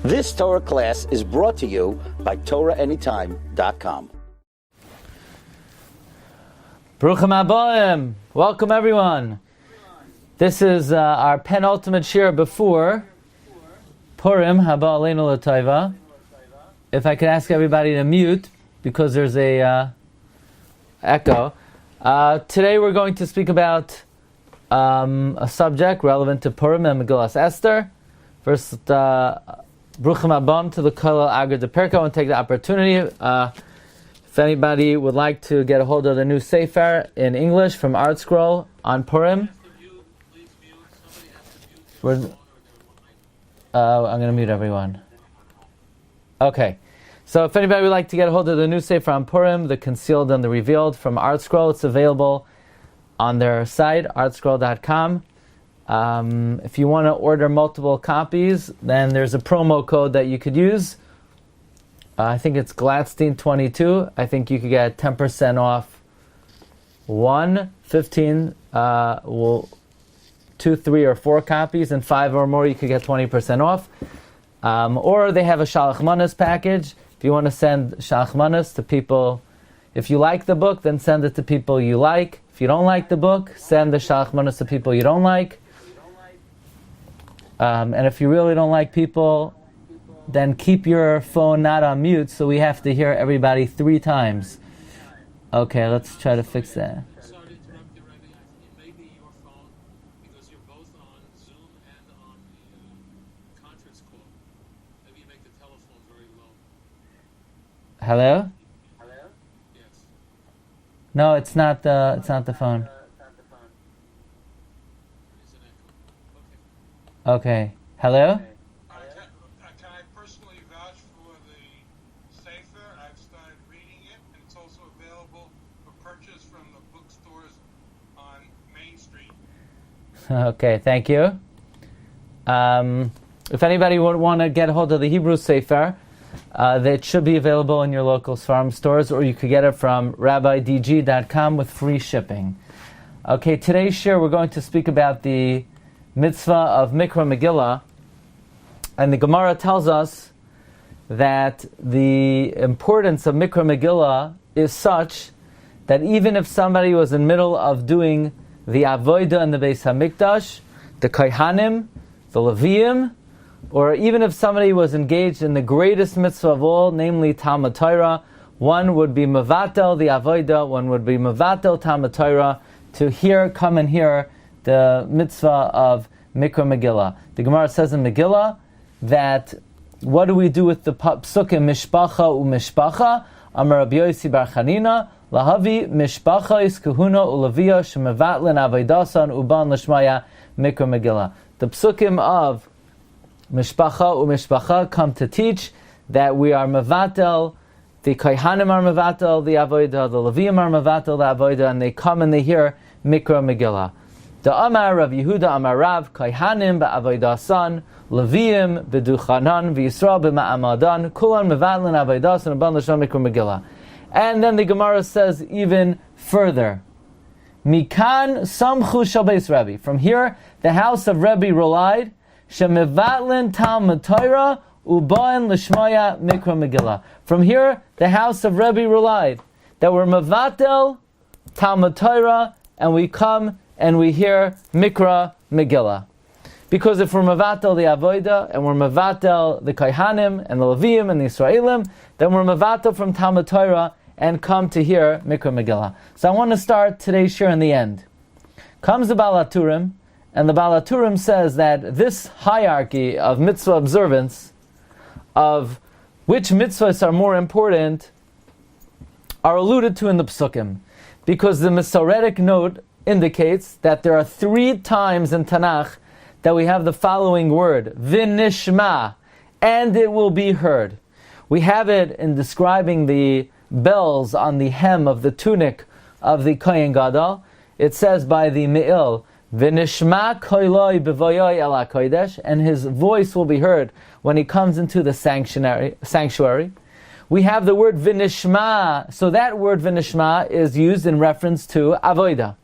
This Torah class is brought to you by TorahAnytime.com. Bruchim Habayim. Welcome everyone. This is our penultimate shiur before Purim, Haba Aleinu L'Taiva. If I could ask everybody to mute, because there's a echo. Today we're going to speak about a subject relevant to Purim and Megillas Esther. First, Bruchim Habayim to the Kol Agad de Perka. I want to take the opportunity. If anybody would like to get a hold of the new Sefer in English from Art Scroll on Purim, I'm going to mute everyone. Okay. So if anybody would like to get a hold of the new Sefer on Purim, the Concealed and the Revealed from Art Scroll, it's available on their site, artscroll.com. If you want to order multiple copies, then there's a promo code that you could use. I think it's Glatstein 22. I think you could get 10% off 1, 15, 2, 3, or 4 copies, and 5 or more you could get 20% off. Or they have a Shalach Manas package. If you want to send Shalach Manas to people, if you like the book, then send it to people you like. If you don't like the book, send the Shalach Manas to people you don't like. And if you really don't like people, then keep your phone not on mute, so we have to hear everybody 3 times. Okay, let's try to fix that. Sorry to interrupt you, Rabbi. It may be your phone because you're both on Zoom and on the conference call. Maybe you make the telephone very low. Hello? Hello? Yes. No, it's not the phone. It's an echo. Okay. Hello? Can I personally vouch for the Sefer? I've started reading it, and it's also available for purchase from the bookstores on Main Street. Okay, thank you. If anybody would want to get a hold of the Hebrew Sefer, that should be available in your local Sfarim stores, or you could get it from rabbidg.com with free shipping. Okay, today's shiur we're going to speak about the mitzvah of Mikra Megillah, and the Gemara tells us that the importance of Mikra Megillah is such that even if somebody was in the middle of doing the Avodah in the Beis HaMikdash, the Kohanim, the Leviim, or even if somebody was engaged in the greatest mitzvah of all, namely Talmud Torah, one would be Mevatel the Avodah, one would be Mevatel Talmud Torah, to come and hear the mitzvah of Mikra Megillah. The Gemara says in Megillah that what do we do with the psukim Mishpacha u'Mishpacha? Amar Rabbi Yossi bar Chanina lahavi Mishpacha is kahuna u'Levia shemevatlin avodasan uban l'shmaya Mikra Megillah. The psukim of Mishpacha u'Mishpacha come to teach that we are mevatel, the Kohanim are mevatel the avodah, the Leviim are mevatel the avodah, and they come and they hear Mikra Megillah. The Amar Rav Yehuda Amar Rav Kohanim ba'avodasan Leviim b'duchanan v'Yisrael b'ma'amadan kulan mevatlin avodasan uban l'shmaya Mikra Megillah. And then the Gemara says even further, Mikan samchu shel beis Rabbi. From here, the house of Rabbi relied shemevatlin Talmud Torah uban l'shmaya Mikra Megillah. From here, the house of Rabbi relied that we're mevatel Talmud Torah and we come and we hear Mikra Megillah. Because if we're mevatel the avodah and we're mevatel the Kohanim and the Leviim and the Israelim, then we're mevatel from Talmud Torah and come to hear Mikra Megillah. So I want to start today's shiur in the end. Comes the Baal HaTurim, and the Baal HaTurim says that this hierarchy of mitzvah observance, of which mitzvahs are more important, are alluded to in the psukim. Because the Masoretic note indicates that there are 3 times in Tanakh that we have the following word, V'nishma, and it will be heard. We have it in describing the bells on the hem of the tunic of the Kohen Gadol. It says by the Me'il, V'nishma koiloi b'voyoi el HaKodesh, and his voice will be heard when he comes into the sanctuary. We have the word V'nishma, so that word V'nishma is used in reference to Avodah.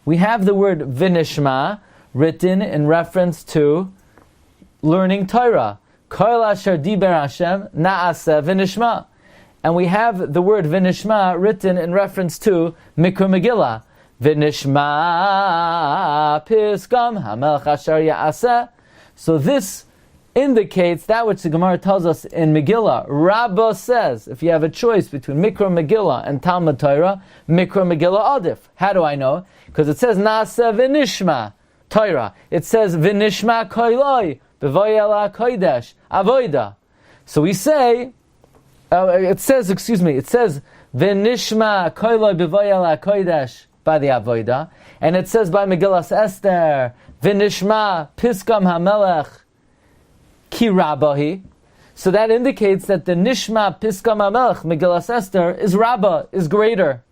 We have the word V'nishma written in reference to learning Torah. Kol asher diber Hashem na'aseh v'nishma. And we have the word v'nishma written in reference to Mikra Megillah. V'nishma piskam hamelech asher ya'aseh. So this indicates that which the Gemara tells us in Megillah. Rabbah says, if you have a choice between Mikra Megillah and Talmud Torah, Mikra Megillah adif. How do I know? Because it says Na'aseh v'nishma Torah. It says v'nishma koiloi b'voyela kodesh avoida. So we say, it says v'nishma koiloi b'voyela kodesh by the avoida, and it says by Megillas Esther v'nishma piskam hamelech ki rabbahi. So that indicates that the nishma piskam hamelech Megillas Esther is rabbah, is greater.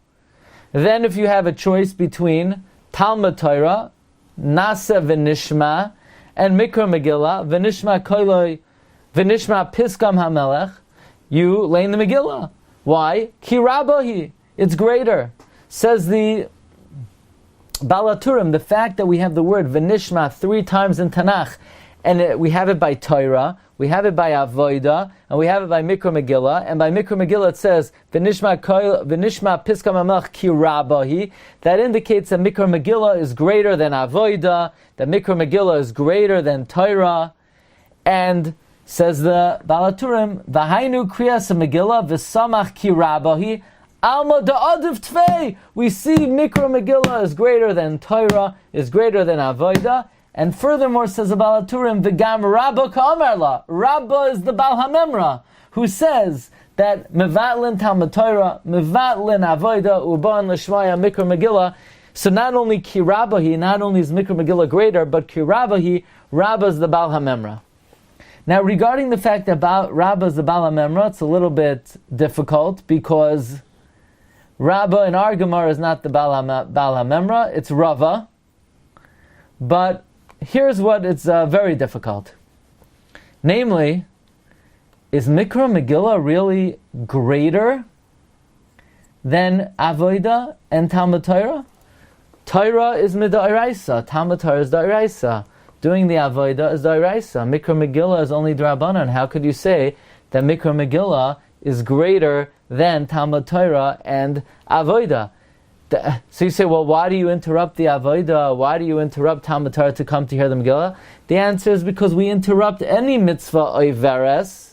Then if you have a choice between Talmud Torah, Nasa v'nishma, and Mikra Megillah, v'nishma koiloi, v'nishma piskam hamelech, you lay in the Megillah. Why? Ki rabbahi, it's greater. Says the Balaturim, the fact that we have the word v'nishma 3 times in Tanakh, and we have it by Torah, we have it by Avoida, and we have it by Mikra Megillah, and by Mikra Megillah it says v'nishma piskam hamelech ki rabbahi. That indicates that Mikra Megillah is greater than Avoida, that Mikra Megillah is greater than Torah, and says the Balaturim, v'hainu kriyas Megillah v'samach ki rabbahi alma da'adiv tvei. We see Mikra Megillah is greater than Torah, is greater than Avoida. And furthermore, says the Balaturim, v'gam Rabba ka'amarla. Rabba is the Baal HaMemra, who says that mevatlin Talmud Torah, mevatlin Avoida, uban l'shmaya Mikra Megillah. So not only ki Rabbahi, not only is Mikra Megillah greater, but ki Rabbahi, Rabba is the Baal HaMemra. Now regarding the fact that Rabba is the Baal HaMemra, it's a little bit difficult because Rabba in our Gemara is not the Baal HaMemra, it's Rava. But here's what it's very difficult. Namely, is Mikra Megillah really greater than Avoida and Talmud Torah? Torah is mid'oraisa, Talmud Torah is d'oraisa. Doing the Avoida is d'oraisa. Mikra Megillah is only d'Rabbanan. How could you say that Mikra Megillah is greater than Talmud Torah and Avoida? So you say, well, why do you interrupt the Avodah? Why do you interrupt Talmud Torah to come to hear the Megillah? The answer is because we interrupt any mitzvah oiveres.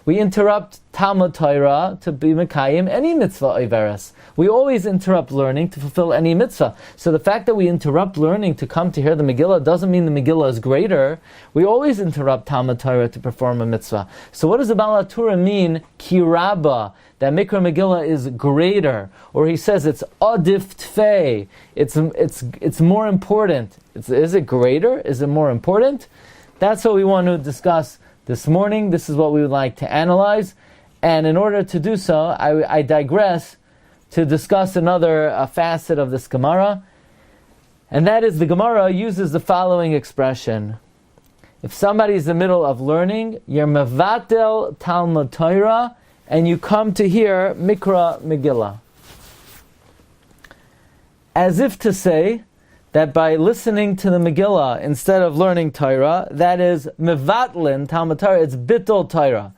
We interrupt Talmud Torah to be Mekayim any mitzvah oiveres. We always interrupt learning to fulfill any mitzvah. So the fact that we interrupt learning to come to hear the Megillah doesn't mean the Megillah is greater. We always interrupt Talmud Torah to perform a mitzvah. So what does the Balaturim mean, ki rabba, that Mikra Megillah is greater? Or he says it's adif tfei, it's more important. Is it greater? Is it more important? That's what we want to discuss this morning. This is what we would like to analyze. And in order to do so, I digress to discuss another facet of this Gemara. And that is, the Gemara uses the following expression. If somebody's in the middle of learning, you're mevatel Talmud Torah, and you come to hear Mikra Megillah. As if to say that by listening to the Megillah instead of learning Torah, that is mevatlin Talmud Torah, it's bittul Torah.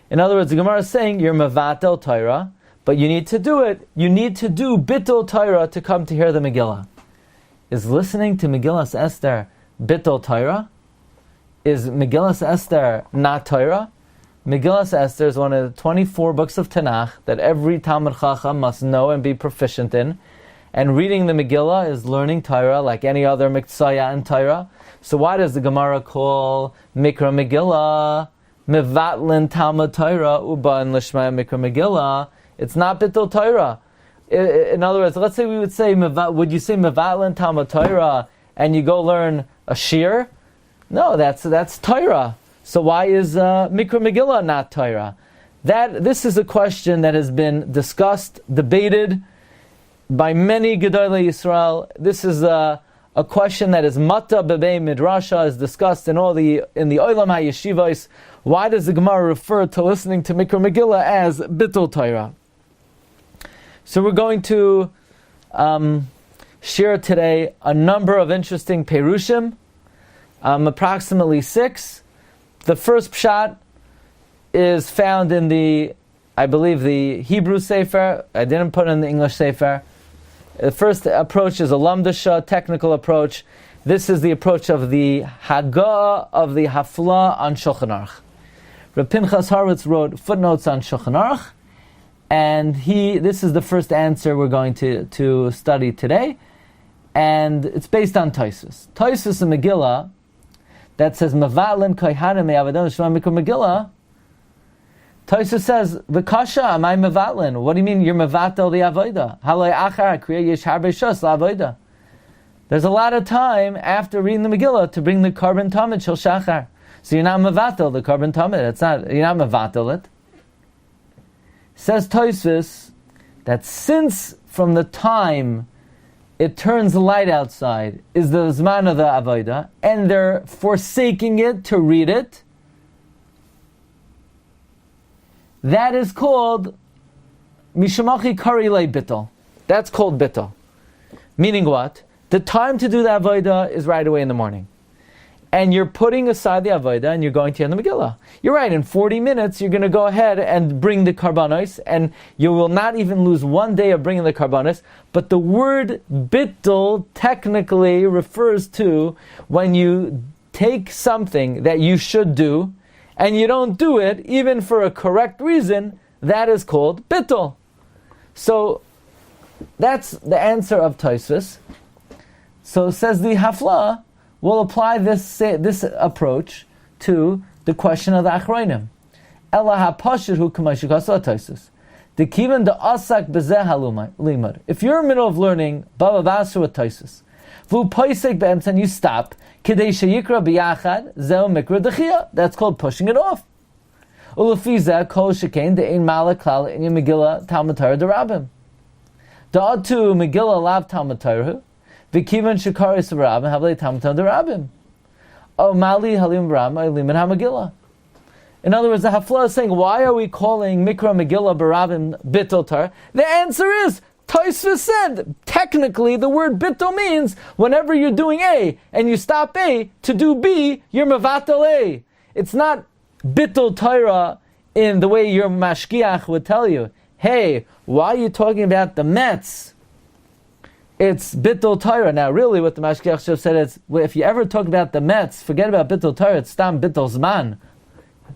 In other words, the Gemara is saying you're mevatel Torah, but you need to do it. You need to do bittul Torah to come to hear the Megillah. Is listening to Megillas Esther bittul Torah? Is Megillas Esther not Torah? Megillas Esther is one of the 24 books of Tanakh that every Talmud Chacham must know and be proficient in. And reading the Megillah is learning Torah like any other Miktsaya in Torah. So why does the Gemara call Mikra Megillah mevatlin Talmud Torah uban lishmaya Mikra Megillah? It's not bittul Torah. In other words, let's say we would say, would you say mevatlin Talmud Torah and you go learn a Shiur? No, that's Torah. So why is Mikra Megillah not Torah? This is a question that has been discussed, debated by many Gedolei Yisrael. This is a question that is Mata Bebei Midrasha, is discussed in the Olam HaYeshivos. Why does the Gemara refer to listening to Mikra Megillah as bittul Torah? So we're going to share today a number of interesting perushim, approximately 6. The first pshat is found in I believe the Hebrew Sefer. I didn't put it in the English Sefer. The first approach is a lamdasha, technical approach. This is the approach of the Hagah of the Hafla on Shulchan Aruch. Reb Pinchas Horowitz wrote footnotes on Shulchan Aruch, and this is the first answer we're going to study today, and it's based on Tosfos. Tosfos in Megillah that says Mevatlin Kohanim Me'avadim Shema Mikra Megillah. Tosfos says, "V'kasha am I mevatlin?" What do you mean you're mevatel the avoda? Halay achar kriya yesh harbe shos la'avoda. There's a lot of time after reading the Megillah to bring the carbon tamid shel shachar. So you're not mevatel the carbon tamid. You're not mevatel it. Says Tosfos that since from the time it turns light outside is the zman of the avoda, and they're forsaking it to read it, that is called Mishamachi Kari Le Bittel. That's called Bittel. Meaning what? The time to do the Avodah is right away in the morning. And you're putting aside the Avodah and you're going to hear the Megillah. You're right, in 40 minutes you're going to go ahead and bring the Karbanos, and you will not even lose one day of bringing the Karbanos. But the word Bittel technically refers to when you take something that you should do and you don't do it, even for a correct reason, that is called bittul. So, that's the answer of Tosfos. So, says the Hafla, we'll apply this approach to the question of the Achronim. Ela ha-pashut hu k'ma shekasa Tosfos. The kivan de asak bezeh halimud. If you're in the middle of learning Bava Basra with Tosfos, v'u poisek be'emtz, and you stop, that's called pushing it off. In other words, the Hafla is saying, why are we calling Mikra Megillah Barabim Bittul Torah? The answer is, Tosfos said, technically the word bittul means whenever you're doing A and you stop A to do B, you're mevatel A. It's not bittul Torah in the way your mashgiach would tell you. Hey, why are you talking about the Mets? It's bittul Torah. Now really what the mashgiach should have said is, well, if you ever talk about the Mets, forget about bittul Torah, it's stam bittul zman.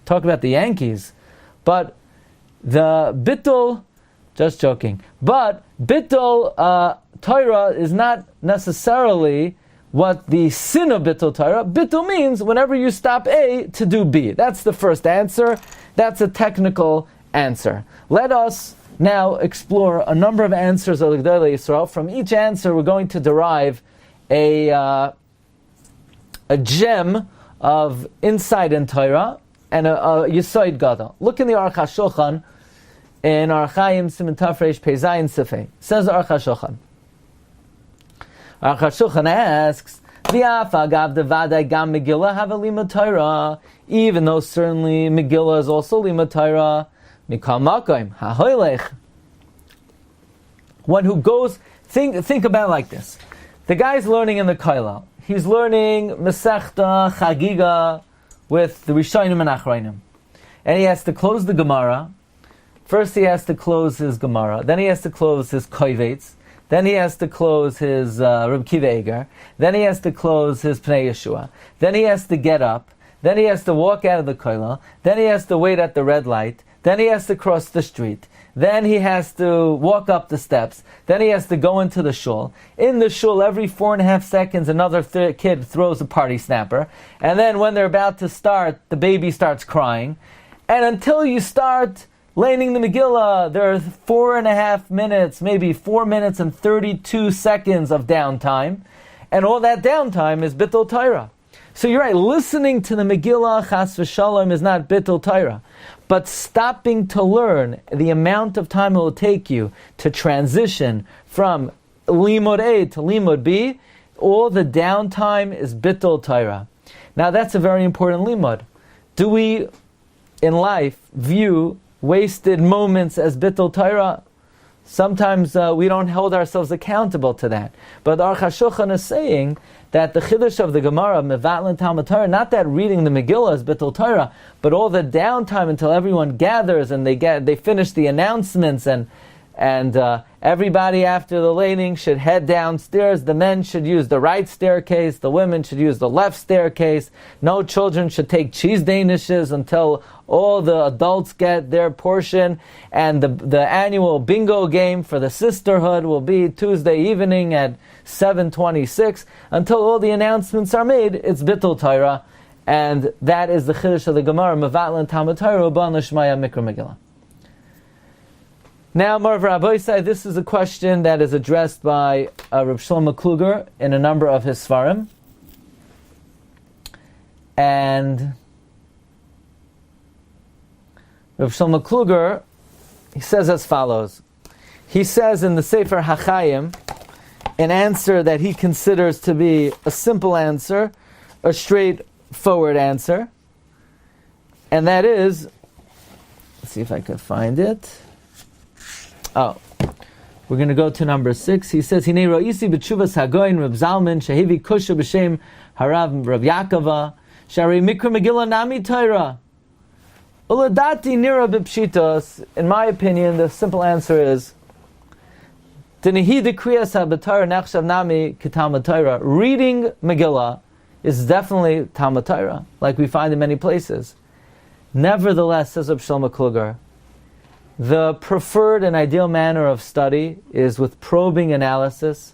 Talk about the Yankees. But the bittul, just joking. But bittul Torah is not necessarily what the sin of bittul Torah. Bittul means whenever you stop A to do B. That's the first answer. That's a technical answer. Let us now explore a number of answers of the Gedolei Yisrael. From each answer, we're going to derive a gem of insight in Torah and a Yisoid Gadol. Look in the Aruch HaShulchan. In Archaim Siman Tafresh Peizayin Sifei, says Aruch HaShulchan. Aruch HaShulchan asks, "V'afa gav devadai gam Megillah have a limud Torah." Even though certainly Megillah is also limud Torah, mikal makom ha'hoilech. One who goes, think about it like this: the guy's learning in the kollel. He's learning Masechta Chagiga with the Rishonim and Achronim, and he has to close the Gemara. First he has to close his Gemara, then he has to close his Kovetz, then he has to close his Reb Kiva Eger, then he has to close his Pnei Yeshua, then he has to get up, then he has to walk out of the kollel, then he has to wait at the red light, then he has to cross the street, then he has to walk up the steps, then he has to go into the shul. In the shul, every 4.5 seconds, another kid throws a party snapper, and then when they're about to start, the baby starts crying, and until you start laning the Megillah, there are 4.5 minutes, maybe 4 minutes and 32 seconds of downtime, and all that downtime is bittul Torah. So you're right, listening to the Megillah, chas v'shalom, is not bittul Torah, but stopping to learn, the amount of time it will take you to transition from limud A to limud B, all the downtime is bittul Torah. Now that's a very important limud. Do we, in life, view wasted moments as bittul Torah? Sometimes we don't hold ourselves accountable to that. But the Aruch HaShulchan is saying that the Chiddush of the Gemara, Mevatlin Talmud Torah, not that reading the Megillah is Bittul Torah, but all the downtime until everyone gathers and they finish the announcements and everybody after the laning should head downstairs. The men should use the right staircase. The women should use the left staircase. No children should take cheese danishes until all the adults get their portion. And the annual bingo game for the sisterhood will be Tuesday evening at 7:26. Until all the announcements are made, it's Bittul Torah. And that is the Chiddush of the Gemara, Mevatlin Talmud Torah, Uban L'Shmaya Mikra Megillah. Now, Marav Rabbi said this is a question that is addressed by Reb Shlomo Kluger in a number of his Svarim. And Reb Shlomo Kluger, he says as follows. He says in the Sefer HaChaim, an answer that he considers to be a simple answer, a straightforward answer, and that is, let's see if I could find it. Oh, we're going to go to number 6. He says, "Hinei ro'isi b'tshuvas hagoyin Reb Zalman shehevi kusha b'shem harav Reb Yaakova shari mikra Megillah nami Torah uladati nira b'pshitos." In my opinion, the simple answer is T'nehi dekriyas haB'Torah nechshav nami k'Talmud Torah. Reading Megillah is definitely Talmud Torah, like we find in many places. Nevertheless, says Reb Shlomo Kluger, the preferred and ideal manner of study is with probing analysis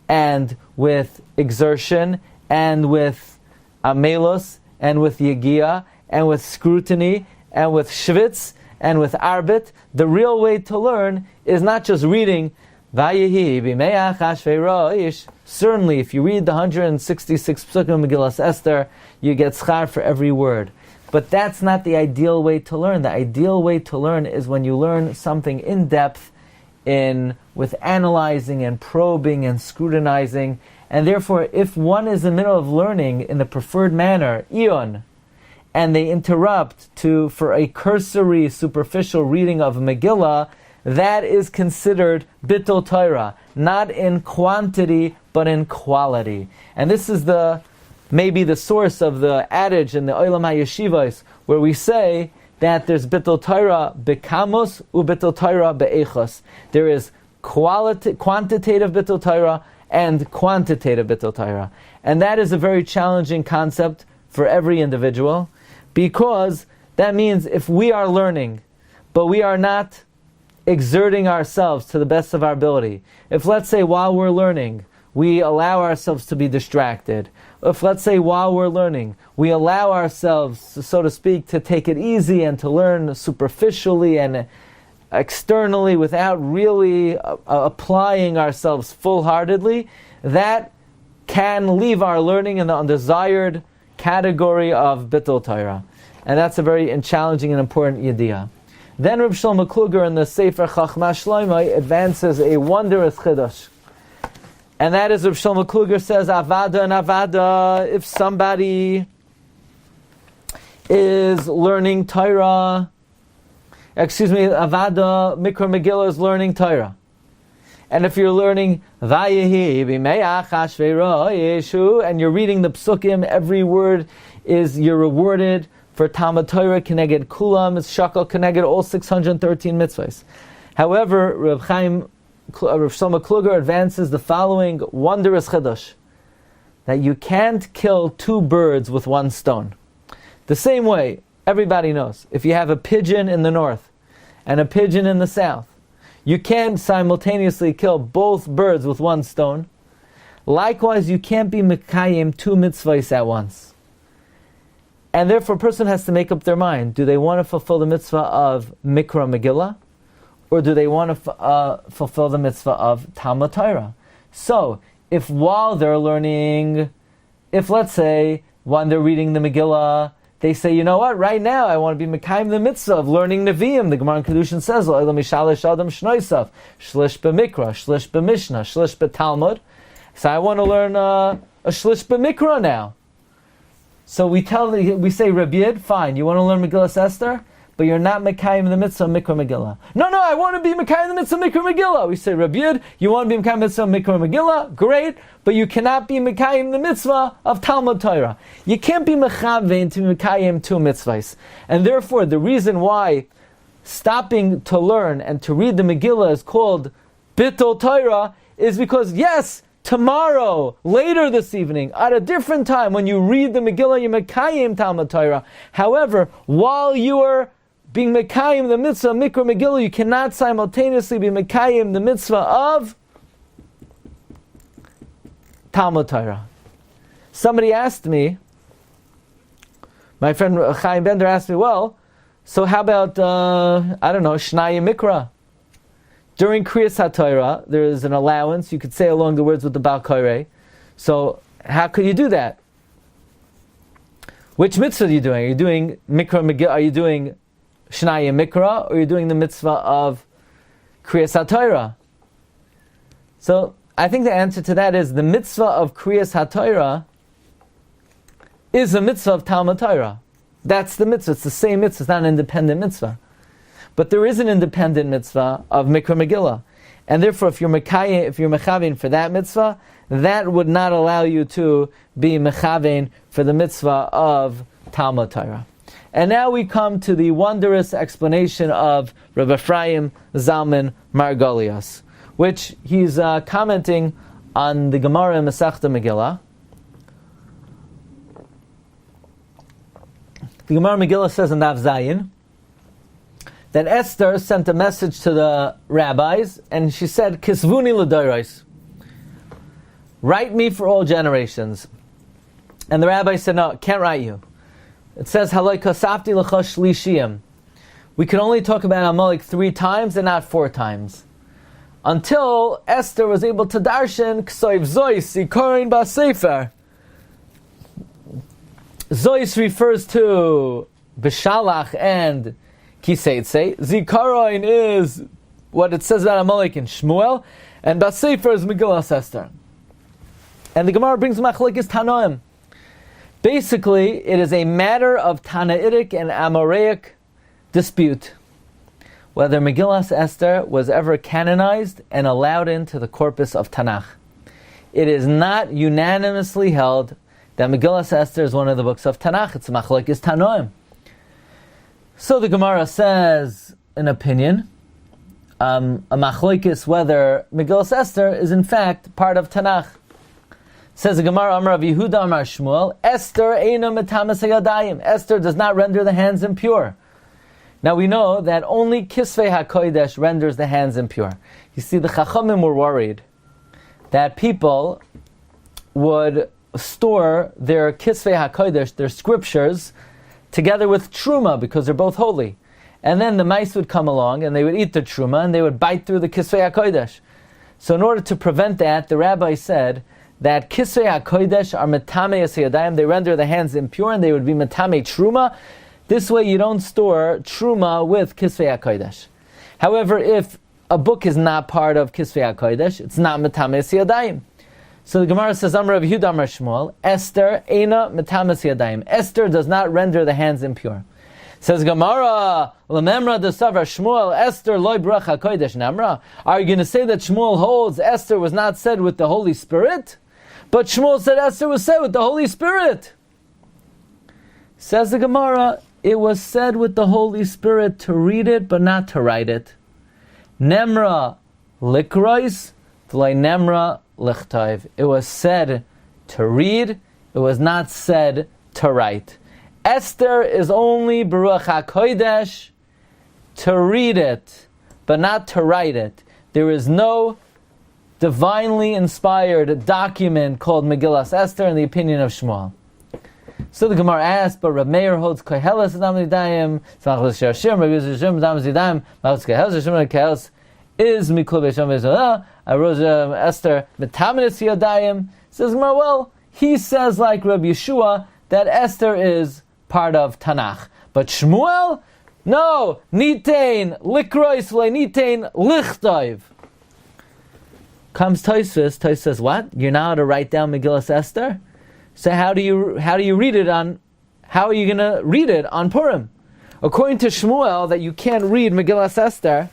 and with exertion and with amelos and with yegia and with scrutiny and with shvitz and with arbit. The real way to learn is not just reading Vayehi b'me'ach hashvei ro'ish. Certainly, if you read the 166 Psukim of Megillas Esther, you get schar for every word. But that's not the ideal way to learn. The ideal way to learn is when you learn something in depth, with analyzing and probing and scrutinizing. And therefore, if one is in the middle of learning in the preferred manner, eon, and they interrupt for a cursory, superficial reading of Megillah, that is considered Bittul Torah, not in quantity, but in quality. And this is maybe the source of the adage in the Olam HaYeshivos, where we say that there's Bittul Torah be'kamos u Bittul Torah be'echos. There is quantitative Bittul Torah and quantitative Bittul Torah. And that is a very challenging concept for every individual, because that means if we are learning, but we are not exerting ourselves to the best of our ability, if let's say while we're learning, we allow ourselves to be distracted, if let's say while we're learning, we allow ourselves, so to speak, to take it easy and to learn superficially and externally without really applying ourselves full-heartedly, that can leave our learning in the undesired category of Bittul Torah. And that's a very challenging and important idea. Then Reb Shlomo Kluger in the Sefer Chachmas Shloimeh advances a wondrous chiddush. And that is, Reb Shlomo Kluger says, Avada and Avada, if somebody is learning Torah, Avada, Mikra Megillah is learning Torah. And if you're learning Vayehi b'me'ach hashvei ro'ishu, and you're reading the Psukim, every word you're rewarded for Talmud Torah Keneged Kulam, it's Shakal Keneged all 613 mitzvahs. However, Reb Shlomo Kluger advances the following wondrous chiddush, that you can't kill two birds with one stone. The same way, everybody knows, if you have a pigeon in the north and a pigeon in the south, you can't simultaneously kill both birds with one stone. Likewise, you can't be mekayim two mitzvahs at once. And therefore, a person has to make up their mind. Do they want to fulfill the mitzvah of Mikra Megillah, or do they want to fulfill the mitzvah of Talmud Torah? So, if while they're learning, if let's say, when they're reading the Megillah, they say, you know what, right now I want to be Mekayim the mitzvah of learning Nevi'im. The Gemara in Kedushin says, Shlish b'Mikra, Shlish b'Mishnah, Shlish b'Talmud. So I want to learn a Shlish b'Mikra now. So we say, Rabbi Yid, fine, you want to learn Megillas Esther? but you're not Mekayim the mitzvah of Mikra Megillah. No, I want to be Mekayim the mitzvah of Mikra Megillah. We say, Rabbi Yud, you want to be Mekayim the mitzvah of Mikra Megillah? Great, but you cannot be Mekayim the mitzvah of Talmud Torah. You can't be Mechavein to Mekayim two mitzvahs. And therefore, the reason why stopping to learn and to read the Megillah is called Bittul Torah is because, yes, tomorrow, later this evening, at a different time, when you read the Megillah, you're Mekayim Talmud Torah. However, while you are being Mekayim the mitzvah of Mikra Megillah, you cannot simultaneously be Mekayim the mitzvah of Talmud Torah. Somebody asked me, my friend Chaim Bender asked me, well, so how about, Shnaya Mikra? During Kriyas HaTorah, there is an allowance. You could say along the words with the Baal Koreh. So, how could you do that? Which mitzvah are you doing? Are you doing Mikra Megillah? Are you doing Shnaya Mikra? Or are you doing the mitzvah of Kriyas HaTorah? So, I think the answer to that is the mitzvah of Kriyas HaTorah is a mitzvah of Talmud Torah. That's the mitzvah. It's the same mitzvah. It's not an independent mitzvah. But there is an independent mitzvah of Mikra Megillah. And therefore, if you're mechavein for that mitzvah, that would not allow you to be mechavein for the mitzvah of Talmud Torah. And now we come to the wondrous explanation of Rabbi Ephraim Zalman Margolius, which he's commenting on the Gemara in Masechta Megillah. The Gemara Megillah says in Daf Zayin that Esther sent a message to the rabbis, and she said, Kisvuni l'doros, write me for all generations. And the rabbi said, no, can't write you. It says, Haloi kasafti l'cha shlishiyim. We can only talk about Amalek 3 times and not 4 times. Until Esther was able to darshan Ksoiv Zois, Zikaron Ba'Sefer. Zois refers to Bishalach and Kiseitse. Zikaron is what it says about Amalek in Shmuel, and Ba'Sefer is Megillas Esther. And the Gemara brings Machlokes Tanoim. Basically, it is a matter of Tanaitic and Amoraic dispute whether Megillas Esther was ever canonized and allowed into the corpus of Tanakh. It is not unanimously held that Megillas Esther is one of the books of Tanakh. It's Machlokes Tanoim. So the Gemara says an opinion, a machlokes whether Megillas Esther is in fact part of Tanakh. Says the Gemara, Amar Rav Yehuda Amar Shmuel, Esther eina metamas hayadayim. Esther does not render the hands impure. Now we know that only Kisvei HaKodesh renders the hands impure. You see, the Chachamim were worried that people would store their Kisvei HaKodesh, their scriptures, together with Truma, because they're both holy. And then the mice would come along, and they would eat the Truma, and they would bite through the Kisvei HaKodesh. So in order to prevent that, the rabbi said that Kisvei HaKodesh are metame yadayim, they render the hands impure, and they would be metame Truma. This way you don't store Truma with Kisvei HaKodesh. However, if a book is not part of Kisvei HaKodesh, it's not metame yadayim. So the Gemara says, Amar Rav Yehuda Amar Shmuel, Esther eina metamas yadayim. Esther does not render the hands impure. Says Gemara, Lememra de Savar Shmuel, Esther loy brach HaKodesh Nemra. Are you going to say that Shmuel holds Esther was not said with the Holy Spirit? But Shmuel said Esther was said with the Holy Spirit. Says the Gemara, it was said with the Holy Spirit to read it, but not to write it. Nemra likrois, v'lay nemra lichtayv. It was said to read, it was not said to write. Esther is only Baruch HaKodesh to read it, but not to write it. There is no divinely inspired document called Megillas Esther in the opinion of Shmuel. So the Gemara asks, but Reb Meir holds Koheles Adam Zidayim, Smachos Shiurim, Megillas Shiurim Adam Zidayim, Machos Koheles Shiurim Koheles is Mikol Beisham Beisham. I wrote Esther Metamenes Yadayim. Says Gemara, well, he says like Reb Yeshua that Esther is part of Tanakh, but Shmuel, no, Nitain Likrois Le Nitain Lichtayv. Comes Tosfos says, what? You're not allowed to write down Megillas Esther? So how do you read it on? How are you going to read it on Purim? According to Shmuel, that you can't read Megillas Esther,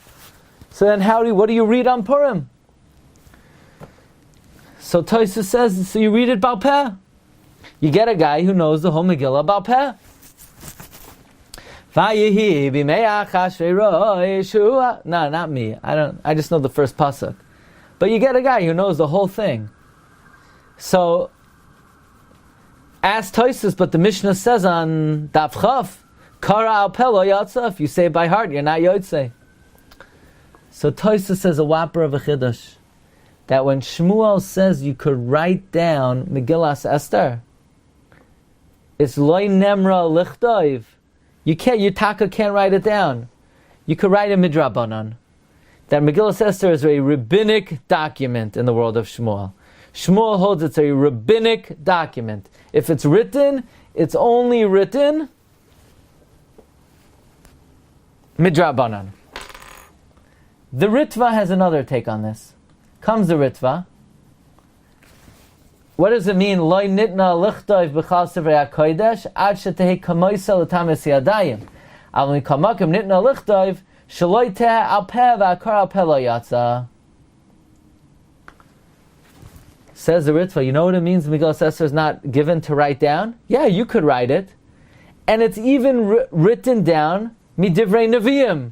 so then what do you read on Purim? So Tosfos says, so you read it Baal Peh. You get a guy who knows the whole Megillah Baal Peh. No, not me. I just know the first pasuk. But you get a guy who knows the whole thing. So, ask Tosfos, but the Mishnah says on Daf Chaf, Kara al Peh lo yatsa, if you say it by heart, you're not Yotzei. So Tosfos says a whopper of a chiddush, that when Shmuel says you could write down Megillas Esther, it's loy nemra lichtoiv. Your taka can't write it down. You could write a midrabanan. That Megillas Esther is a rabbinic document in the world of Shmuel. Shmuel holds it's a rabbinic document. If it's written, it's only written midrabanan. The Ritva has another take on this. Comes the Ritva. What does it mean? Loi nitna lichtoiv b'chal sevrei hakodesh ad shetehe kamoisa l'tames yadayim. Al mikamakim nitna lichtoiv shaloi teh al peh v'akar al peh lo yatsa. Says the Ritva, you know what it means Megillas Esther is not given to write down? Yeah, you could write it. And it's even written down midivrei neviim.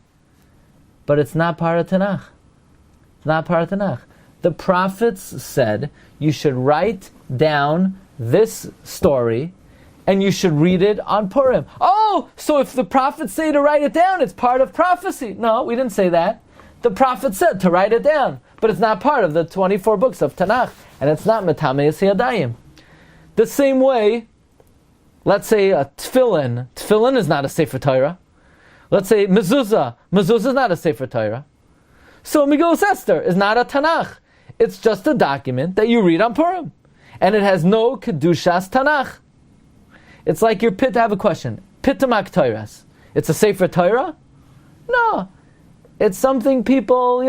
But it's not part of Tanakh. It's not part of Tanakh. The prophets said you should write down this story and you should read it on Purim. Oh, so if the prophets say to write it down, it's part of prophecy. No, we didn't say that. The prophet said to write it down, but it's not part of the 24 books of Tanakh, and it's not Metameis Yadayim. The same way, let's say a tefillin. Tefillin is not a Sefer Torah. Let's say mezuzah. Mezuzah is not a Sefer Torah. So Megillas Esther is not a Tanakh. It's just a document that you read on Purim. And it has no Kedushas Tanakh. It's like your pit. I have a question. Pitamak Torahs. It's a Sefer Torah? No. It's something people,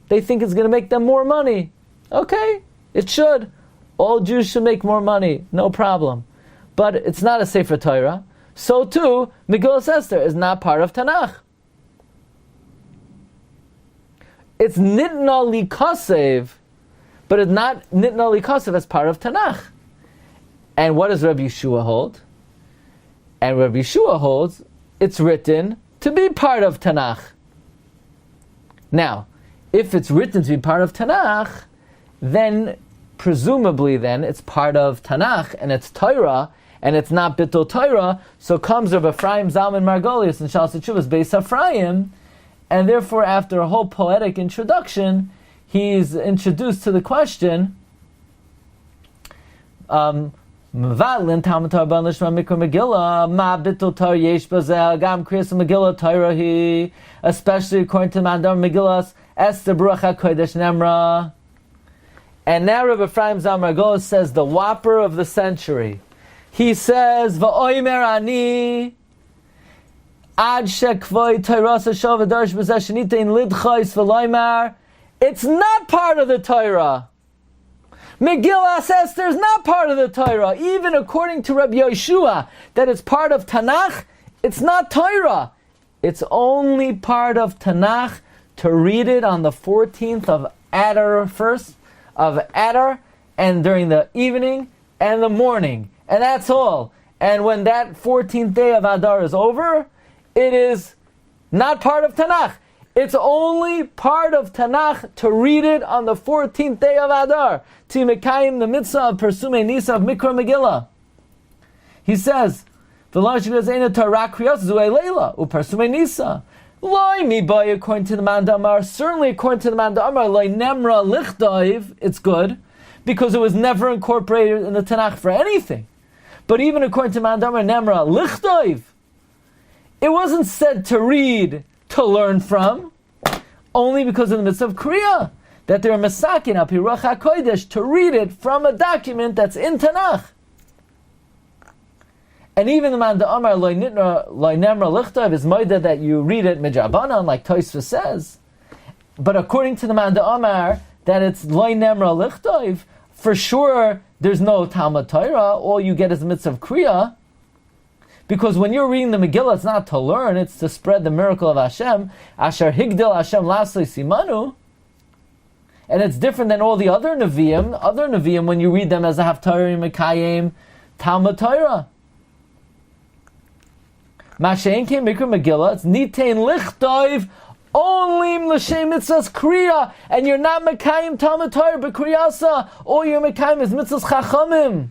they think is going to make them more money. Okay, it should. All Jews should make more money. No problem. But it's not a Sefer Torah. So too, Megillas Esther is not part of Tanakh. It's Nitna Li Kasev, but it's not Nitna Li Kasev as part of Tanakh. And what does Rabbi Yeshua hold? And Rabbi Yeshua holds it's written to be part of Tanakh. Now, if it's written to be part of Tanakh, then presumably it's part of Tanakh and it's Torah and it's not Bittul Torah. So comes Rabbi Ephraim Zalman Margolius and Shalas Teshuvos Beis Ephraim, and therefore after a whole poetic introduction, he's introduced to the question. Mevalin Talmud Torah ban lishma mikra Megillah ma bittul Torah yesh bazel gam kriyas Megillah Torah hi, especially according to Mandar Megillas Esther Baruch HaKodesh Nemra. And now Rabbi Ephraim Zalman Margolius says the whopper of the century. He says va'omer ani ad shekvoi Torah shov v'darsh b'zeh shenitein lidchos v'loymar. It's not part of the Torah. Megillas Esther is not part of the Torah. Even according to Rabbi Yeshua, that it's part of Tanakh, it's not Torah. It's only part of Tanakh to read it on the 14th of Adar, and during the evening and the morning. And that's all. And when that 14th day of Adar is over, it is not part of Tanakh. It's only part of Tanakh to read it on the 14th day of Adar. To Mekayim the mitzvah of Persume Nisa of Mikra Megillah. He says, according to the Mandamar, certainly according to the Mandamar, it's good, because it was never incorporated in the Tanakh for anything. But even according to Mandamar Nemra Lichtoiv, it wasn't said to read, to learn from, only because in the midst of Kriya, that they're masakin al pi Ruach HaKodesh to read it from a document that's in Tanakh. And even the man Amar loy nemra lichtav is moida that you read it midrabanan, like Tosfos says. But according to the man Amar, that it's loy nemra lichtav, for sure there's no Talmud Torah. All you get is the mitzvah of Kriya. Because when you're reading the Megillah, it's not to learn, it's to spread the miracle of Hashem. Asher higdil Hashem lasli simanu. And it's different than all the other Nevi'im. Other Nevi'im, when you read them as a Haftarah, Mekayim, Talmud Torah. Mashen came Mikra Megillah, it's Nitain Lichtoiv, only l'shem mitzvahs kriya, and you're not Mekayim Talmud Torah, but kriyasa, all you're Mekayim is mitzvahs chachamim.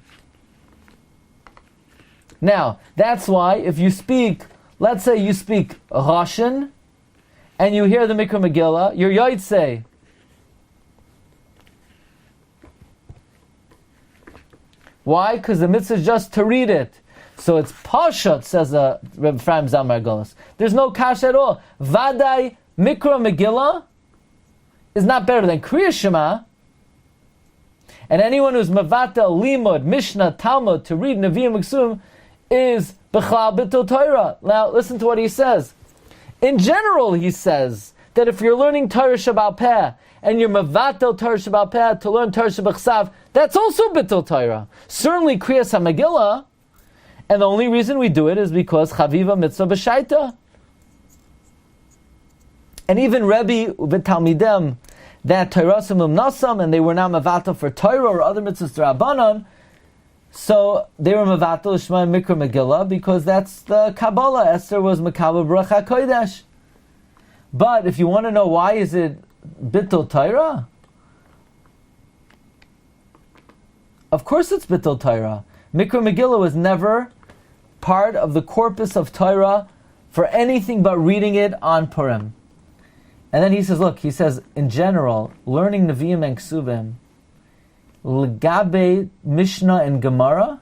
Now, that's why if you speak, let's say you speak Russian, and you hear the Mikra Megillah, you're Yotzei. Why? Because the mitzvah is just to read it. So it's Parsha, says Reb Ephraim Zal Margolis. There's no kash at all. Vadai Mikra Megillah is not better than Kriya Shema. And anyone who's Mavata, Limud, Mishnah, Talmud, to read Nevi'im Uksum is B'chlal B'tul Torah. Now listen to what he says. In general, he says that if you're learning Torah Shabbat Peh, and you're Mavatel Torah Shabbat Peh to learn Torah Shabbat Chsav, that's also B'tul Torah. Certainly Kriyas HaMegillah, and the only reason we do it is because Chaviva Mitzvah B'Shaita. And even Rebbe V'Talmidem, that Torahsim Umnasam, and they were not Mavatel for Torah or other Mitzvahs D'Rabbanan, so they were Mavatel Shema Mikra Megillah, because that's the Kabbalah. Esther was Makabel Bracha Kodesh. But if you want to know why is it Bittul Torah? Of course it's Bittul Torah. Mikra Megillah was never part of the corpus of Torah for anything but reading it on Purim. And then he says, in general, learning Nevi'im and Ksuvim, Legabe Mishnah and Gemara,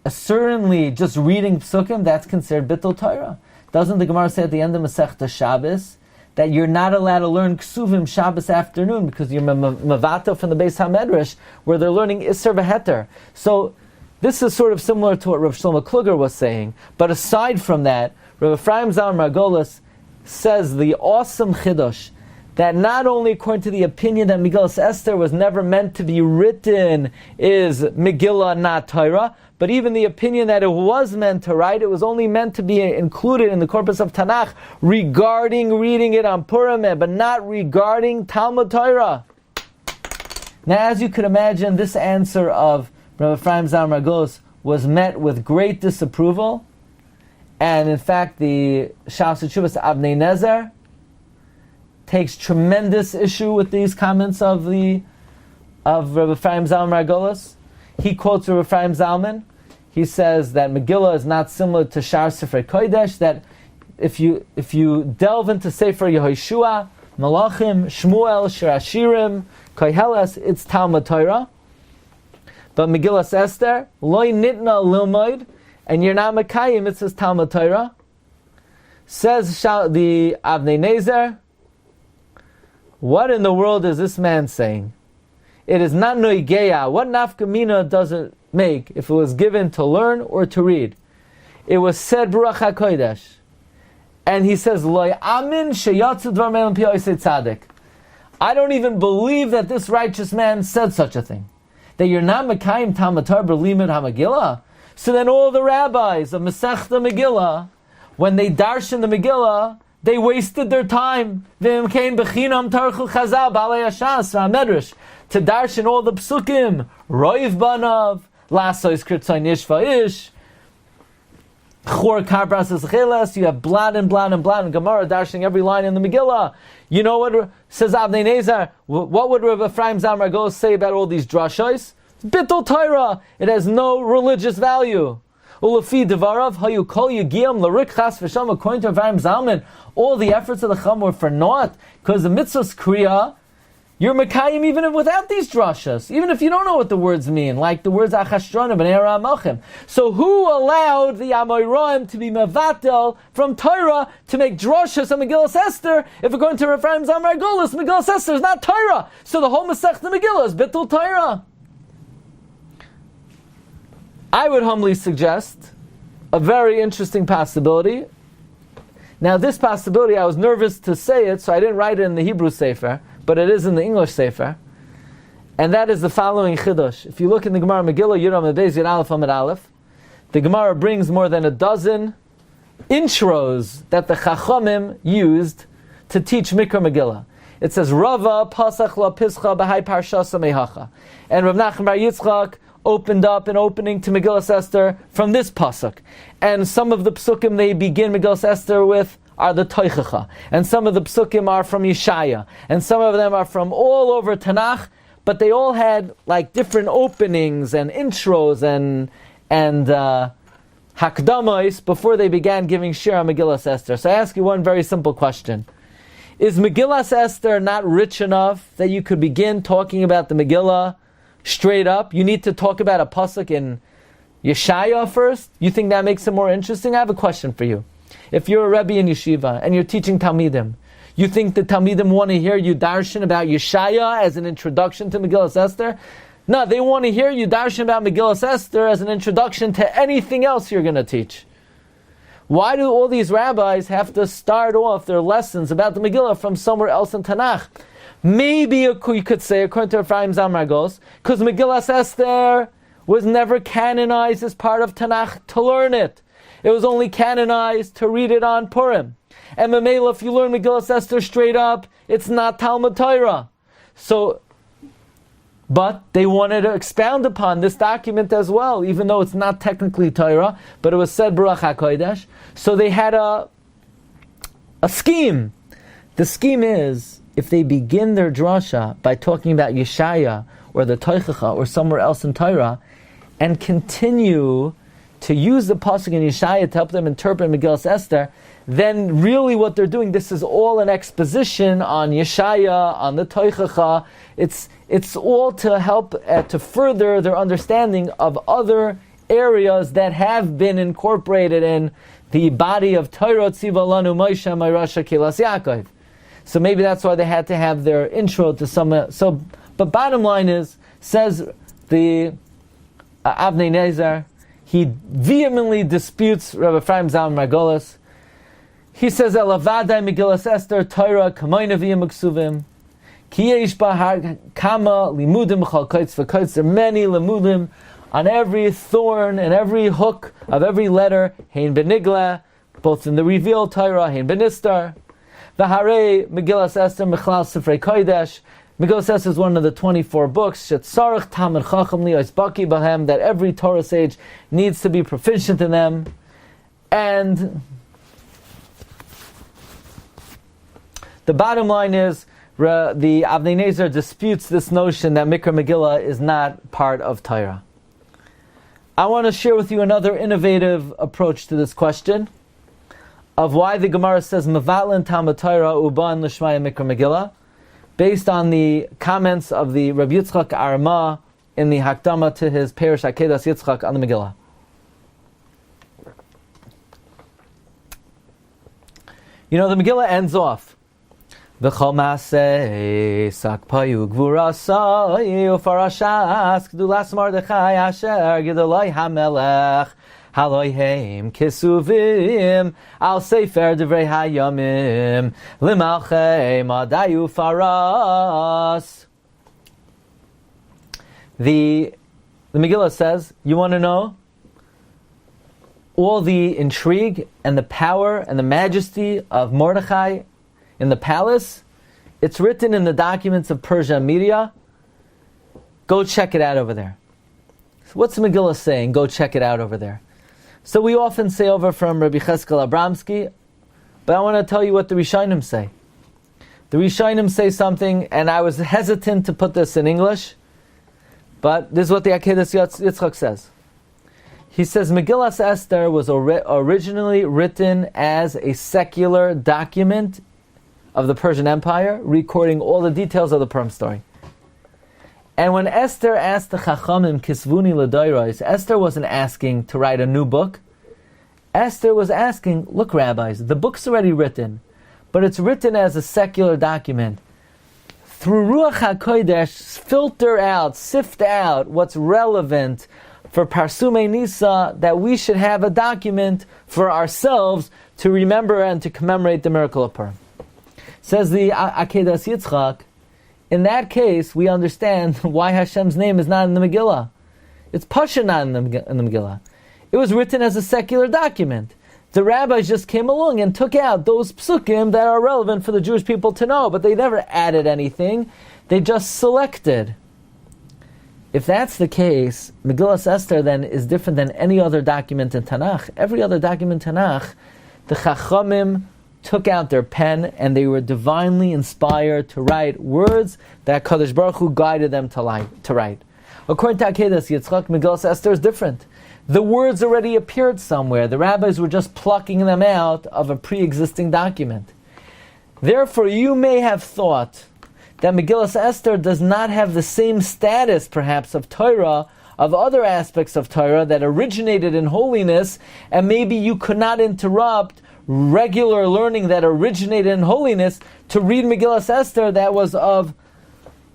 certainly just reading Psukim, that's considered Bittul Torah. Doesn't the Gemara say at the end of Masechta Shabbos that you're not allowed to learn Ksuvim Shabbos afternoon because you're Mavato from the Beis HaMedrash where they're learning Isser V'Heter. So this is sort of similar to what Rav Shlomo Kluger was saying. But aside from that, Rav Ephraim Zal Margolis says the awesome Chiddush that not only according to the opinion that Megillas Esther was never meant to be written is Megillah, not Torah, but even the opinion that it was meant to write, it was only meant to be included in the corpus of Tanakh regarding reading it on Purim, but not regarding Talmud Torah. Now, as you could imagine, this answer of Rabbi Ephraim Zal Margolis was met with great disapproval, and in fact, the Shas Tshuvas Avnei Nezer takes tremendous issue with these comments of Rabbi Ephraim Zal Margolis. He quotes Rabbi Ephraim Zalman. He says that Megillah is not similar to Shar Sifrei Kodesh, that if you delve into Sefer Yehoshua, Malachim, Shmuel, Shiurim, Koheles, it's Talmud Torah. But Megillas Esther, Loi Nitna Lilmoid, and you're not Mekayim, it says Talmud Torah. Says the Avnei Nezer, what in the world is this man saying? It is not noigeya. What nafkamina does it make if it was given to learn or to read? It was said Baruch HaKodesh. And he says, Lo amin sheyatzu dvar me'em pi osei tzaddik. I don't even believe that this righteous man said such a thing. That you're not Mekayim Talmud Torah b'limud HaMegillah. So then all the rabbis of Masechta Megillah, when they darshan the Megillah, they wasted their time. V'im kein b'chinam tarchu chazal b'alei hashas v'hamedrash. To darshan all the psukim, roiv banav, lasois kritzay nishva ish, chor kabras escheles, you have blad and Gemara darshaning every line in the Megillah. You know what says Avnei Nezer? What would Rav Ephraim Zal Margolis say about all these drashos? Bittul Torah. It has no religious value. Ulefi devarav hayu kol yigiyam larik chas v'sham. According to Rav Ephraim Zalman, all the efforts of the Chum were for naught because the mitzvah's kriya. You're Mekayim even without these drashas, even if you don't know what the words mean, like the words Achashtrona B'nei Ramachim. So who allowed the Amoraim to be Mavatel from Torah to make drashas on Megillas Esther? If according to Rav Ephraim Zal Margolis, Megillas Esther is not Torah. So the whole Masechta Megillah is Bittul Torah. I would humbly suggest a very interesting possibility. Now this possibility, I was nervous to say it, so I didn't write it in the Hebrew Sefer, but it is in the English Sefer, and that is the following Chiddush. If you look in the Gemara Megillah, Yudam Beis Yud Aleph Amid Aleph, the Gemara brings more than a dozen intros that the Chachamim used to teach Mikra Megillah. It says, Rava Pasach La Pischa B'hai Parsha Samehacha. And Rav Nachman Bar Yitzchak opened up an opening to Megillas Esther from this pasuk. And some of the psukim they begin Megillas Esther with are the Toichacha. And some of the psukim are from Yeshaya. And some of them are from all over Tanakh, but they all had like different openings and intros and hakdamos before they began giving shir on Megillas Esther. So I ask you one very simple question. Is Megillas Esther not rich enough that you could begin talking about the Megillah straight up? You need to talk about a pasuk in Yeshaya first? You think that makes it more interesting? I have a question for you. If you're a Rebbe in Yeshiva and you're teaching Talmidim, you think the Talmidim want to hear you darshan about Yeshaya as an introduction to Megillas Esther? No, they want to hear you darshan about Megillas Esther as an introduction to anything else you're going to teach. Why do all these rabbis have to start off their lessons about the Megillah from somewhere else in Tanakh? Maybe you could say, according to Ephraim Zamragos, because Megillas Esther was never canonized as part of Tanakh to learn it. It was only canonized to read it on Purim. And Mamela, if you learn Megillas Esther straight up, it's not Talmud Torah. But they wanted to expound upon this document as well, even though it's not technically Torah, but it was said Baruch HaKodesh. So they had a scheme. The scheme is, if they begin their drasha by talking about Yeshaya or the Toichacha or somewhere else in Torah, and continue to use the pasuk in Yeshaya to help them interpret Megillas Esther, then really what they're doing, this is all an exposition on Yeshaya, on the Toichacha. It's all to help to further their understanding of other areas that have been incorporated in the body of Torah Tziva Lanu Moshe Ma'irasha Kelas Yaakov. So maybe that's why they had to have their intro to some. But bottom line is, says the Avnei Nezer, he vehemently disputes Rabbi Ephraim Zalman Margolis. He says, Elavadai Megillas Esther Torah Kamoy Nevi'im Uksuvim Ki Yesh Ba Kama Limudim Chal Kaitz V'Kaitz. There are many limudim on every thorn and every hook of every letter. Hein Benigla, both in the revealed Torah, Hein Benistar. V'Harei Megillas Esther Mechlal Sifrei Kodesh. Megillas Esther is one of the 24 books Shetzarech Talmid Chacham Li'os Baki Bahem, that every Torah sage needs to be proficient in them. And the bottom line is, the Avnei Nezer disputes this notion that Mikra Megillah is not part of Torah. I want to share with you another innovative approach to this question of why the Gemara says Mevatlin Talmud Torah Uban L'Shmaya Mikra Megillah, based on the comments of the Rabbi Yitzchak Arma in the Hakdama to his Parish Akedas Yitzchak on the Megillah. You know, the Megillah ends off V'chol maseh sakpayu gvurasai ufarashas gdulas Mordechai asher gedolai hamelech haloihem kisuvim al sefer divrei hayamim limalchei madayu faras. The Megillah says, you want to know all the intrigue and the power and the majesty of Mordechai in the palace? It's written in the documents of Persia and Media. Go check it out over there. So what's the Megillah saying? Go check it out over there. So we often say over from Rabbi Cheskel Abramsky, but I want to tell you what the Rishonim say. The Rishonim say something, and I was hesitant to put this in English, but this is what the Akedas Yitzchak says. He says Megillas Esther was originally written as a secular document of the Persian Empire, recording all the details of the Purim story. And when Esther asked the Chachamim Kisvuni L'Dairos, Esther wasn't asking to write a new book. Esther was asking, look rabbis, the book's already written, but it's written as a secular document. Through Ruach HaKodesh, filter out, sift out what's relevant for Parsumei Nisa, that we should have a document for ourselves to remember and to commemorate the miracle of Purim. Says the Akedas Yitzchak, in that case, we understand why Hashem's name is not in the Megillah. It's Pasha not in the Megillah. It was written as a secular document. The rabbis just came along and took out those psukim that are relevant for the Jewish people to know, but they never added anything. They just selected. If that's the case, Megillas Esther then is different than any other document in Tanakh. Every other document in Tanakh, the Chachamim took out their pen and they were divinely inspired to write words that Kadosh Baruch Hu guided them to write. According to Akedas Yitzchak, Megillas Esther is different. The words already appeared somewhere. The rabbis were just plucking them out of a pre-existing document. Therefore, you may have thought that Megillas Esther does not have the same status, perhaps, of Torah, of other aspects of Torah that originated in holiness, and maybe you could not interrupt regular learning that originated in holiness to read Megillas Esther that was of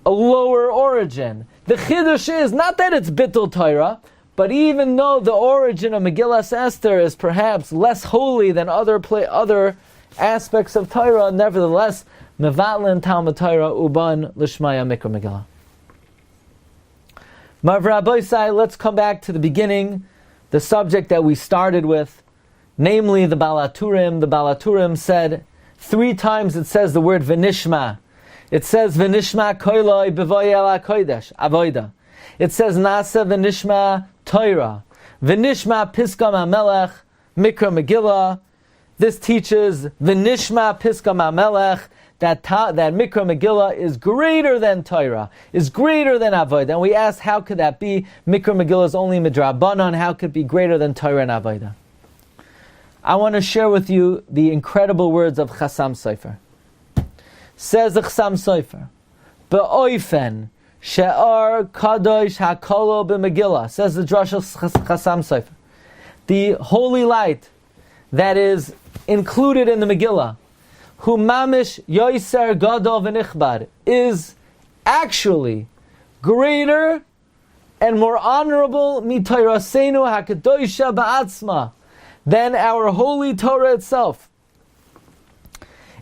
a lower origin. The Chiddush is not that it's Bittul Torah, but even though the origin of Megillas Esther is perhaps less holy than other aspects of Torah, nevertheless, Mevatlin Talmud Torah Uban Lishmaya Mikra Megillah. Marv Rabbi Sai, let's come back to the beginning, the subject that we started with, namely the Balaturim. The Balaturim said 3 times it says the word V'nishma. It says V'nishma koiloi b'voyel ha'kodesh, avoida. It says Nasa V'nishma Torah. V'nishma Piskam HaMelech, Mikra Megillah. This teaches V'nishma Piskam HaMelech, that Mikra Megillah is greater than Torah, is greater than Avodah. And we asked, how could that be? Mikra Megillah is only Midrabanan, how could it be greater than Torah and Avodah? I want to share with you the incredible words of Chassam Sofer. Says the Chassam Sofer, Be'oifen she'ar kadosh hakolo b'Megillah, says the Drush of Chassam Sofer. The holy light that is included in the Megillah, who mamish yoiser gadol v'nichbar, is actually greater and more honorable mitoyrasenu hakadosha ba'atzma, than our holy Torah itself.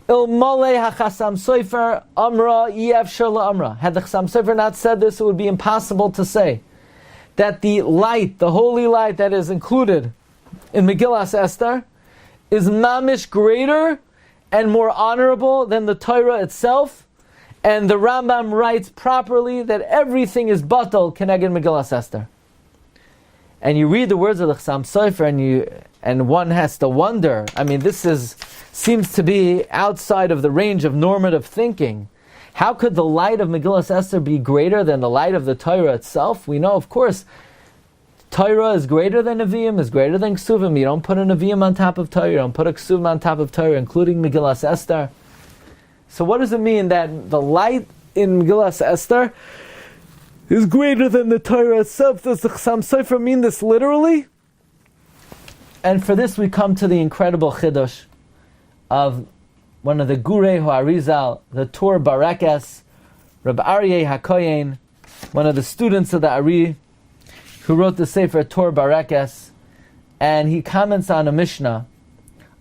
Ilmale hachasam sofer amra yefshar la'amra. Had the Chassam Sofer not said this, it would be impossible to say that the light, the holy light that is included in Megillas Esther, is mamish greater and more honorable than the Torah itself. And the Rambam writes properly that everything is batal keneged Megillas Esther. And you read the words of the Chassam Sofer and one has to wonder, I mean, this seems to be outside of the range of normative thinking. How could the light of Megillas Esther be greater than the light of the Torah itself? We know, of course, Torah is greater than Nevi'im, is greater than Ksuvim. You don't put a Nevi'im on top of Torah, you don't put a Ksuvim on top of Torah, including Megillas Esther. So what does it mean that the light in Megillas Esther is greater than the Torah itself? Does the Chassam Sofer mean this literally? And for this we come to the incredible Chiddush of one of the Gurei Ha'arizal, the Tur Barakes, Rabbi Aryeh HaKoyen, one of the students of the Ari, who wrote the Sefer Tur Barakes, and he comments on a Mishnah.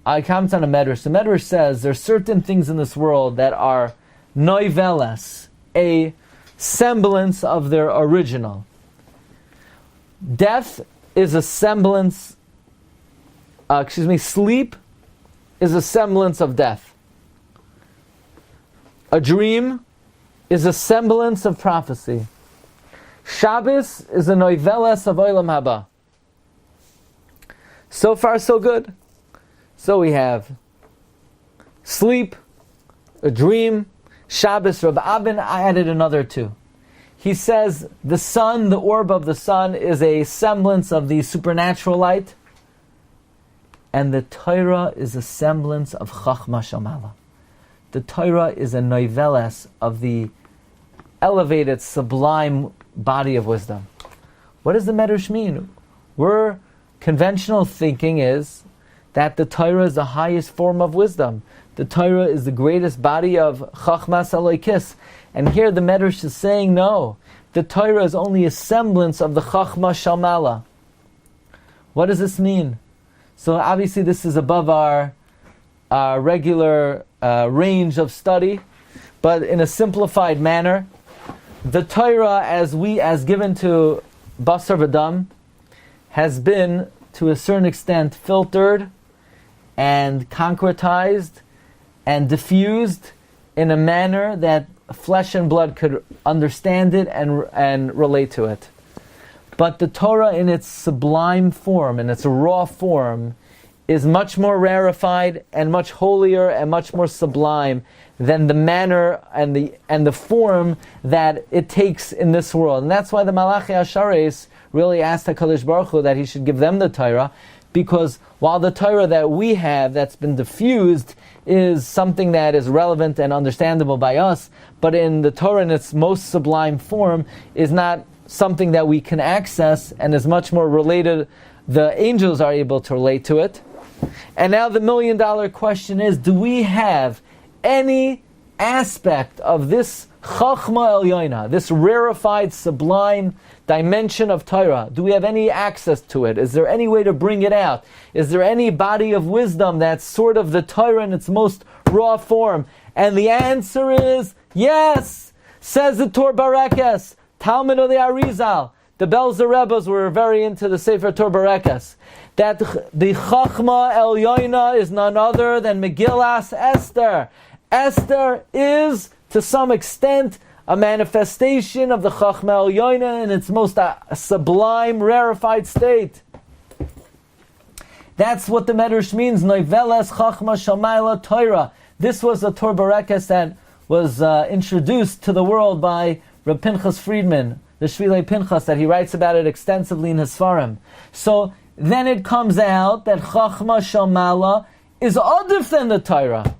He comments on a Medrash. The Medrash says there are certain things in this world that are noivelas, a semblance of their original. Death is a semblance, sleep is a semblance of death. A dream is a semblance of prophecy. Shabbos is a noivelas of Olam Haba. So far, so good. So we have sleep, a dream, Shabbos. Rabbi Abin added another 2. He says the sun, the orb of the sun, is a semblance of the supernatural light, and the Torah is a semblance of Chachma Shamala. The Torah is a noivelas of the elevated, sublime body of wisdom. What does the Medrash mean? Conventional thinking is that the Torah is the highest form of wisdom. The Torah is the greatest body of Chachmas Eloikis. And here the Medrash is saying, no, the Torah is only a semblance of the Chachma Shamala. What does this mean? So obviously this is above our regular range of study, but in a simplified manner, the Torah as given to Basar V'Dam has been to a certain extent, filtered and concretized and diffused in a manner that flesh and blood could understand it and relate to it. But the Torah in its sublime form, in its raw form, is much more rarefied and much holier and much more sublime than the manner and the form that it takes in this world. And that's why the Malachi Ashares really asked HaKadosh Baruch Hu that he should give them the Torah, because while the Torah that we have that's been diffused is something that is relevant and understandable by us, but in the Torah in its most sublime form is not something that we can access and is much more related. The angels are able to relate to it. And now the $1 million question is, do we have any aspect of this Chachma Elyoina, this rarefied, sublime dimension of Torah? Do we have any access to it? Is there any way to bring it out? Is there any body of wisdom that's sort of the Torah in its most raw form? And the answer is yes, says the Torah Barekes, Talmud of the Arizal. The Belzer Rebbes were very into the Sefer Torah Barekes, that the Chachma Elyoina is none other than Megillas Esther. Esther is, to some extent, a manifestation of the Chachma Elyoina in its most sublime, rarefied state. That's what the Medrash means, Noiveles Chachma Shamayla Torah. This was a Torah Barekes that was introduced to the world by Reb Pinchas Friedman, the Shvilei Pinchas, that he writes about it extensively in his Sfarim. So then it comes out that Chachma Shamala is odif than the Torah.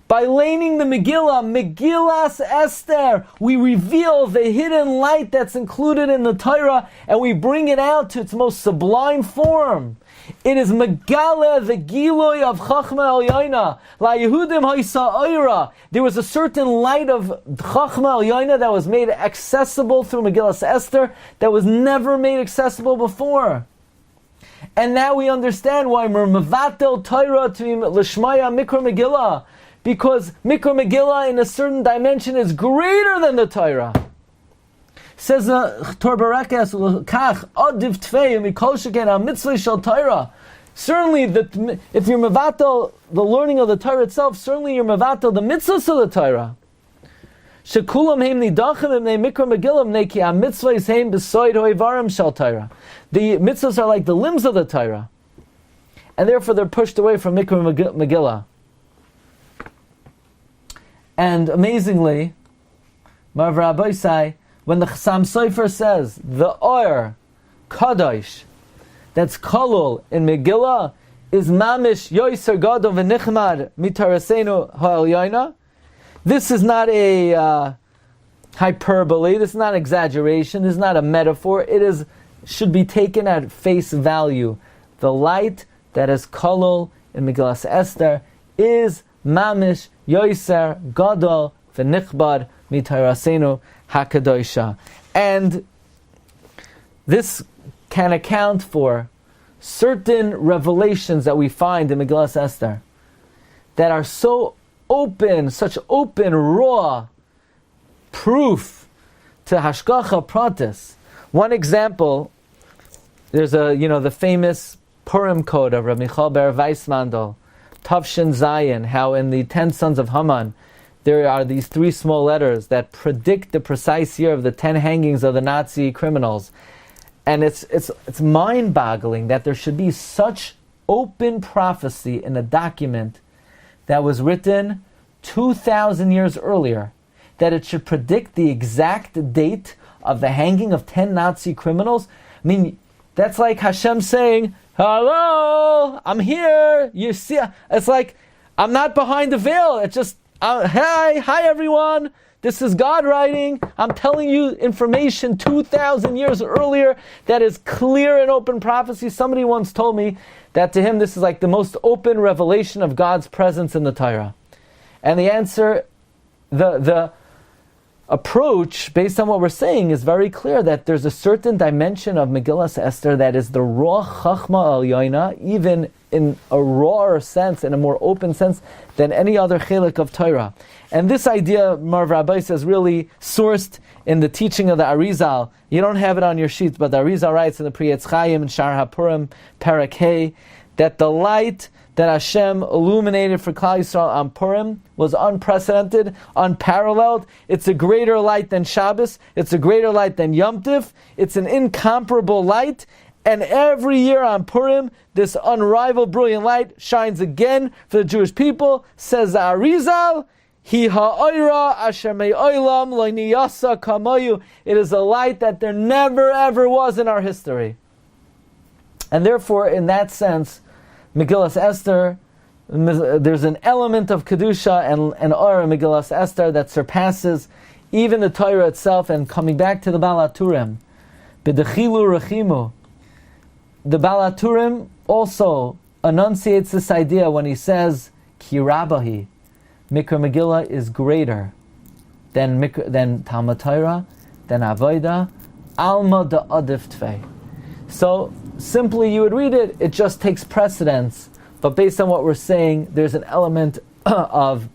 By laning the Megillah, Megillas Esther, we reveal the hidden light that's included in the Torah, and we bring it out to its most sublime form. It is Megala, the Giloy of Chachma Elyoina. La Yehudim Haisa Oira. There was a certain light of Chachma Elyoina that was made accessible through Megillas Esther that was never made accessible before. And now we understand why we're Mevatel Torah to Lishmaya Mikra Megillah. Because Mikra Megillah in a certain dimension is greater than the Torah. Says the Torah Barekes, Kach Adiv Tvei Mikol Sheken HaMitzvah Shel Torah. Certainly, if you're mevatel the learning of the Torah itself, certainly you're mevatel the mitzvahs of the Torah. Shekulam heim nidachim imnei Mikra Megillah imnei ki ha-mitzvahs heim b'soid ho'ivarim shel Torah. The mitzvahs are like the limbs of the Torah, and therefore they're pushed away from Mikra Megillah. And amazingly, Marv Rabbi Sai, when the Chassam Sofer says the Or Kadosh that's kolol in Megillah is mamish yoiser gadol v'nichmad mitarasenu ha'elyoina, this is not a hyperbole, this is not exaggeration, this is not a metaphor, should be taken at face value. The light that is kolol in Megillas Esther is mamish yoiser gadol v'nichbad mitarasenu HaKadosha. And this can account for certain revelations that we find in Megillas Esther that are so open, such open, raw proof to Hashgacha Pratis. One example, there's the famous Purim code of Rabbi Michal Ber Weissmandel, Tavshin Zayin, how in the 10 sons of Haman, there are these 3 small letters that predict the precise year of the 10 hangings of the Nazi criminals. And it's mind-boggling that there should be such open prophecy in a document that was written 2,000 years earlier, that it should predict the exact date of the hanging of 10 Nazi criminals. I mean, that's like Hashem saying, hello, I'm here. You see, it's like, I'm not behind the veil. It's just, hi everyone, this is God writing. I'm telling you information 2,000 years earlier that is clear and open prophecy. Somebody once told me that to him this is like the most open revelation of God's presence in the Torah. And the answer, the approach, based on what we're saying, is very clear that there's a certain dimension of Megillas Esther that is the raw Chachma Al Yoina, even in a rawer sense, in a more open sense, than any other chelik of Torah. And this idea, Marv Rabbi says, really sourced in the teaching of the Arizal. You don't have it on your sheets, but the Arizal writes in the Pri Etz Chaim and Shar HaPurim, Parak Hey, that the light that Hashem illuminated for Klal Yisrael on Purim was unprecedented, unparalleled. It's a greater light than Shabbos. It's a greater light than Yom Tif. It's an incomparable light. And every year on Purim, this unrivaled, brilliant light shines again for the Jewish people. Says the Arizal, Hi ha'oira asher me'olam lo niyasa kamayu. It is a light that there never ever was in our history. And therefore, in that sense, Megillas Esther, there's an element of Kedusha and Or in Megillas Esther that surpasses even the Torah itself. And coming back to the Baal HaTurim, B'dechilu rechimu, the Baal HaTurim also enunciates this idea when he says, Ki Rabahi, Mikra Megillah is greater than Talmud Torah, than Avodah, Alma da Adif Tvei. So, simply you would read it, it just takes precedence. But based on what we're saying, there's an element of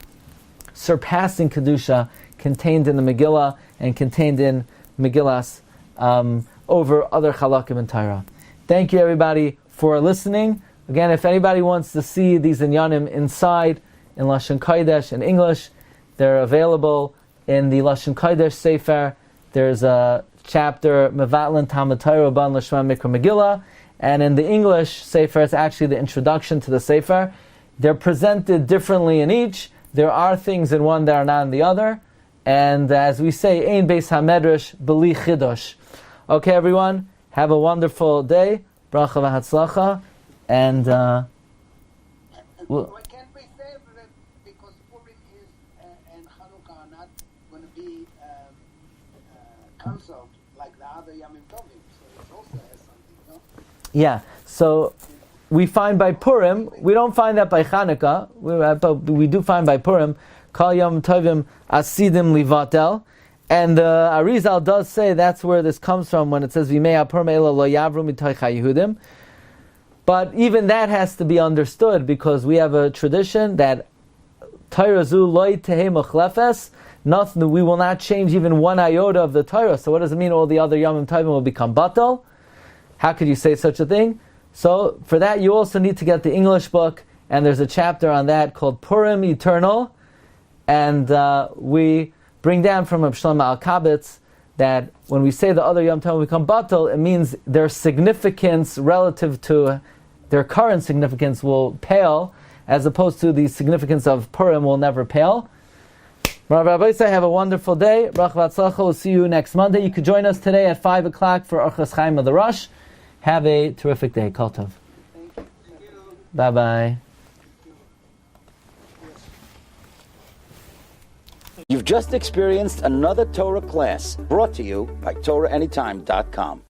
surpassing Kedusha contained in the Megillah and contained in Megillas over other Chalakim in Torah. Thank you everybody for listening. Again, if anybody wants to see these inyanim inside, in Lashon Kodesh, in English, they're available in the Lashon Kodesh Sefer. There's a chapter, Mevatlin Talmud Torah Ban Lashma Mikra Megillah, and in the English Sefer, it's actually the introduction to the Sefer. They're presented differently in each. There are things in one that are not in the other. And as we say, Ein Beis HaMedrash B'li Chidosh. Okay, everyone, have a wonderful day. Bracha v'hatzlacha. And Can't we say that because Purim is and Chanukah are not going to be cancelled like the other Yamim Tovim, so it also has something, no? yeah, so we find by Purim, we don't find that by Chanukah, but we do find by Purim, Kal Yom Tovim Asidim Livatel, and the Arizal does say that's where this comes from when it says V'mei HaPurim Ela Lo Yavru Mitoich HaYehudim. But even that has to be understood because we have a tradition that Torah zu loy tehei mochlefes, nothing, we will not change even one iota of the Torah. So what does it mean all the other Yomim Tovim will become batal? How could you say such a thing? So for that you also need to get the English book, and there's a chapter on that called Purim Eternal, and we bring down from Reb Shlomo Alkabetz that when we say the other Yom Tovim become batal, it means their significance relative to their current significance will pale, as opposed to the significance of Purim will never pale. Rav Rabbi say, have a wonderful day. Bracha v'atzlacha. We'll see you next Monday. You could join us today at 5 o'clock for Orchos Chaim of the Rosh. Have a terrific day. Kol tov. Bye-bye. You've just experienced another Torah class brought to you by TorahAnytime.com.